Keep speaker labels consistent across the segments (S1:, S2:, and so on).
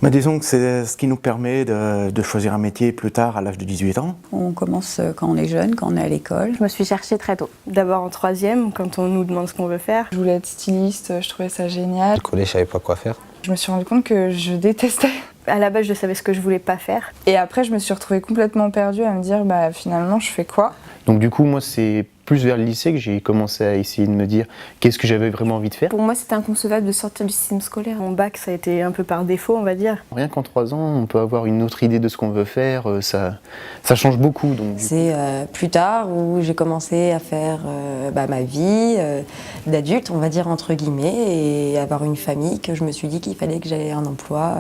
S1: Mais disons que c'est ce qui nous permet de choisir un métier plus tard à l'âge de 18 ans.
S2: On commence quand on est jeune, quand on est à l'école.
S3: Je me suis cherchée très tôt. D'abord en troisième, quand on nous demande ce qu'on veut faire.
S4: Je voulais être styliste, je trouvais ça génial.
S5: Au collège, je savais pas quoi faire.
S4: Je me suis rendu compte que je détestais.
S3: À la base, je savais ce que je voulais pas faire.
S4: Et après, je me suis retrouvée complètement perdue à me dire, finalement, je fais quoi ?
S6: Donc du coup, moi, c'est plus vers le lycée que j'ai commencé à essayer de me dire qu'est-ce que j'avais vraiment envie de faire.
S3: Pour moi, c'était inconcevable de sortir du système scolaire. Mon bac, ça a été un peu par défaut, on va dire.
S6: Rien qu'en 3 ans, on peut avoir une autre idée de ce qu'on veut faire, ça change beaucoup.
S7: C'est plus tard où j'ai commencé à faire ma vie d'adulte, on va dire entre guillemets, et avoir une famille que je me suis dit qu'il fallait que j'aie un emploi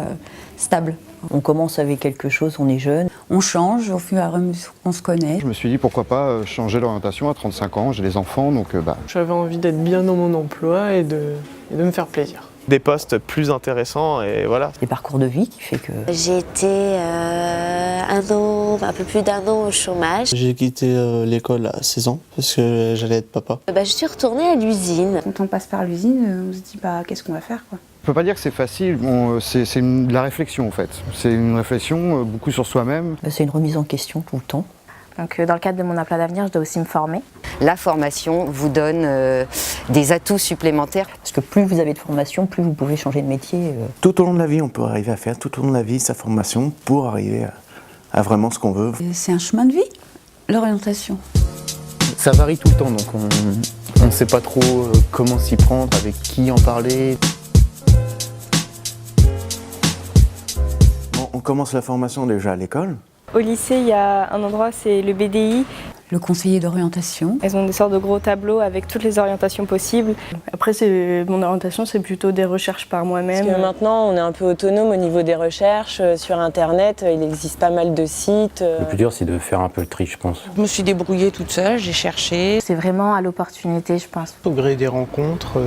S7: stable.
S2: On commence avec quelque chose, on est jeune. On change au fur et à mesure qu'on se connaît.
S8: Je me suis dit pourquoi pas changer d'orientation à 35 ans, j'ai des enfants donc
S9: J'avais envie d'être bien dans mon emploi et de me faire plaisir.
S10: Des postes plus intéressants et voilà.
S2: Les parcours de vie qui fait que...
S11: J'ai été un peu plus d'1 an au chômage.
S12: J'ai quitté l'école à 16 ans parce que j'allais être papa.
S11: Je suis retournée à l'usine.
S3: Quand on passe par l'usine, on se dit qu'est-ce qu'on va faire quoi.
S8: Je peux pas dire que c'est facile, c'est de la réflexion en fait. C'est une réflexion beaucoup sur soi-même.
S2: C'est une remise en question tout le temps.
S3: Donc dans le cadre de mon emploi d'avenir, je dois aussi me former.
S13: La formation vous donne des atouts supplémentaires.
S2: Parce que plus vous avez de formation, plus vous pouvez changer de métier.
S1: Tout au long de la vie, on peut arriver à faire tout au long de la vie sa formation pour arriver à vraiment ce qu'on veut.
S2: C'est un chemin de vie, l'orientation.
S6: Ça varie tout le temps, donc on ne sait pas trop comment s'y prendre, avec qui en parler.
S1: On commence la formation déjà à l'école.
S3: Au lycée, il y a un endroit, c'est le BDI.
S2: Le conseiller d'orientation.
S3: Elles ont des sortes de gros tableaux avec toutes les orientations possibles. Après, mon orientation, c'est plutôt des recherches par moi-même.
S14: Parce que maintenant, on est un peu autonome au niveau des recherches. Sur Internet, il existe pas mal de sites.
S5: Le plus dur, c'est de faire un peu le tri, je pense.
S7: Je me suis débrouillée toute seule, j'ai cherché.
S3: C'est vraiment à l'opportunité, je pense.
S12: Au gré des rencontres.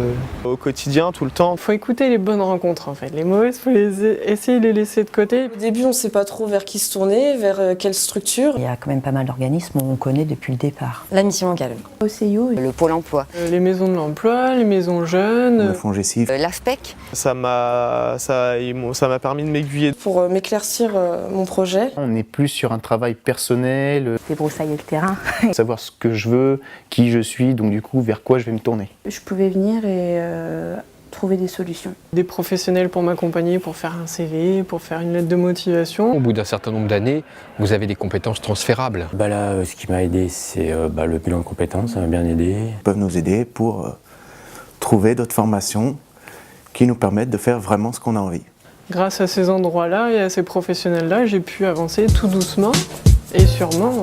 S10: Au quotidien, tout le temps.
S9: Il faut écouter les bonnes rencontres en fait. Les mauvaises, il faut essayer de les laisser de côté.
S14: Au début, on ne sait pas trop vers qui se tourner, vers quelle structure.
S2: Il y a quand même pas mal d'organismes où on connaît depuis le départ.
S7: La mission locale.
S3: Au CIO,
S13: Le Pôle emploi.
S9: Les maisons de l'emploi, les maisons jeunes.
S1: Le fonds GESIF.
S13: L'AFPEC.
S10: Ça m'a permis de m'aiguiller.
S14: Pour m'éclaircir mon projet.
S6: On est plus sur un travail personnel,
S3: débroussailler le terrain.
S6: savoir ce que je veux, qui je suis, donc du coup vers quoi je vais me tourner.
S3: Je pouvais venir et trouver des solutions.
S9: Des professionnels pour m'accompagner, pour faire un CV, pour faire une lettre de motivation.
S5: Au bout d'un certain nombre d'années, vous avez des compétences transférables.
S12: Là, ce qui m'a aidé, c'est le bilan de compétences, ça m'a bien aidé.
S1: Ils peuvent nous aider pour trouver d'autres formations qui nous permettent de faire vraiment ce qu'on a envie.
S9: Grâce à ces endroits-là et à ces professionnels-là, j'ai pu avancer tout doucement et sûrement.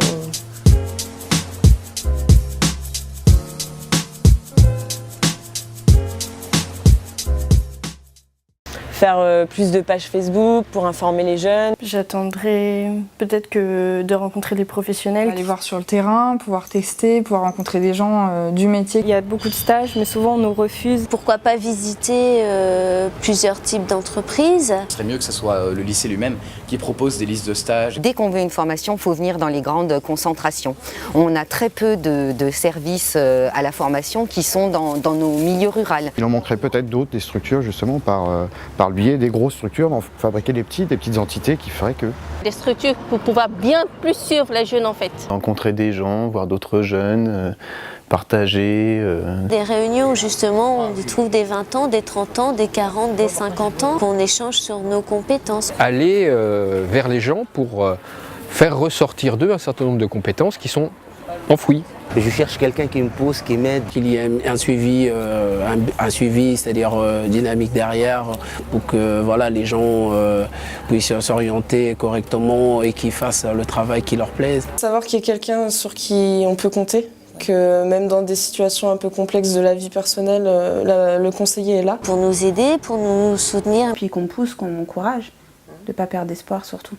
S14: Faire plus de pages Facebook pour informer les jeunes.
S3: J'attendrai peut-être que de rencontrer des professionnels.
S4: Aller voir sur le terrain, pouvoir tester, pouvoir rencontrer des gens du métier.
S3: Il y a beaucoup de stages, mais souvent on nous refuse.
S11: Pourquoi pas visiter plusieurs types d'entreprises ?
S5: Ce serait mieux que ce soit le lycée lui-même qui propose des listes de stages.
S13: Dès qu'on veut une formation, il faut venir dans les grandes concentrations. On a très peu de services à la formation qui sont dans nos milieux ruraux.
S8: Il en manquerait peut-être d'autres, des structures justement par le biais des grosses structures, fabriquer des petites entités qui feraient que...
S11: Des structures pour pouvoir bien plus suivre les jeunes en fait.
S6: Rencontrer des gens, voir d'autres jeunes, partager.
S11: Des réunions où justement on y trouve des 20 ans, des 30 ans, des 40, des 50 ans, qu'on échange sur nos compétences.
S5: Aller vers les gens pour faire ressortir d'eux un certain nombre de compétences qui sont enfouies.
S12: Je cherche quelqu'un qui me pousse, qui m'aide, qu'il y ait un suivi, c'est-à-dire dynamique derrière, pour que les gens puissent s'orienter correctement et qu'ils fassent le travail qui leur plaise.
S14: Savoir qu'il y a quelqu'un sur qui on peut compter, que même dans des situations un peu complexes de la vie personnelle, le conseiller est là.
S11: Pour nous aider, pour nous soutenir.
S3: Puis qu'on pousse, qu'on encourage, de ne pas perdre espoir surtout.